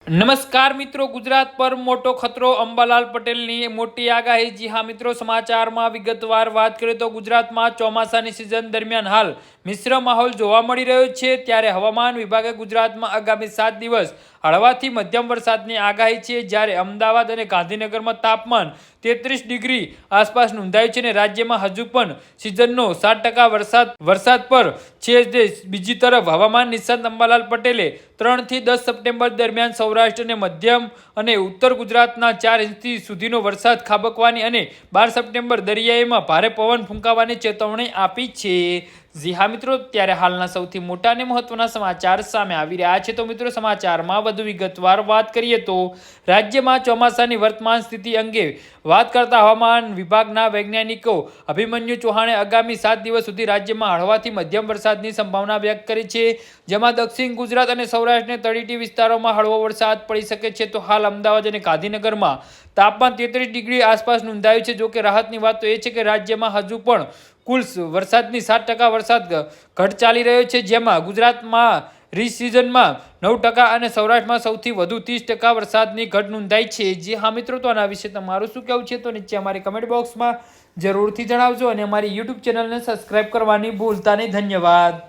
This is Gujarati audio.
નમસ્કાર મિત્રો, ગુજરાત પર મોટો ખતરો, અંબાલાલ પટેલની મોટી આગાહી। જી હા મિત્રો, સમાચારમાં વિગતવાર વાત કરીએ તો ગુજરાતમાં ચોમાસાની સિઝન દરમિયાન હાલ મિશ્ર માહોલ જોવા મળી રહ્યો છે। ત્યારે હવામાન વિભાગે ગુજરાતમાં આગામી 7 દિવસ હળવાથી મધ્યમ વરસાદની આગાહી છે। જ્યારે અમદાવાદ અને ગાંધીનગરમાં તાપમાન 33 ડિગ્રી આસપાસ નોંધાયું છે અને રાજ્યમાં હજુ પણ સિઝનનો 7% વરસાદ પર છે। બીજી તરફ હવામાન નિષ્ણાત અંબાલાલ પટેલે 3 થી 10 સપ્ટેમ્બર દરમિયાન સૌરાષ્ટ્ર અને મધ્યમ અને ઉત્તર ગુજરાતના 4 ઇંચ સુધીનો વરસાદ ખાબકવાની અને 12 સપ્ટેમ્બર દરિયાઈમાં ભારે પવન ફૂંકાવાની ચેતવણી આપી છે। જી હા મિત્રો, ત્યારે હાલના સૌથી મોટા અને મહત્વના સમાચાર સામે આવી રહ્યા છે। તો મિત્રો, સમાચારમાં વધુ વિગતવાર વાત કરીએ તો રાજ્યમાં ચોમાસાની વર્તમાન સ્થિતિ અંગે વાત કરતા હવામાન વિભાગના વૈજ્ઞાનિકો અભિમન્યુ ચૌહાણે આગામી 7 દિવસ સુધી રાજ્યમાં હળવાથી મધ્યમ વરસાદની સંભાવના વ્યક્ત કરી છે। જેમાં દક્ષિણ ગુજરાત અને સૌરાષ્ટ્રના તળેટી વિસ્તારોમાં હળવો વરસાદ પડી શકે છે। તો હાલ અમદાવાદ અને ગાંધીનગરમાં તાપમાન 33 ડિગ્રી આસપાસ નોંધાયું છે। જો કે રાહતની વાત તો એ છે કે રાજ્યમાં હજુ પણ કુલ વરસાદની 7% વરસાદ ઘટ ચાલી રહ્યો છે। જેમાં ગુજરાતમાં રીચ સિઝનમાં 9% અને સૌરાષ્ટ્રમાં સૌથી વધુ 30% વરસાદની ઘટ નોંધાઈ છે। જી હા મિત્રો, તો આના વિશે તમારું શું કહેવું છે તો નીચે અમારી કમેન્ટ બોક્સમાં જરૂરથી જણાવજો અને અમારી યુટ્યુબ ચેનલને સબસ્ક્રાઇબ કરવાની ભૂલતા નહીં। ધન્યવાદ।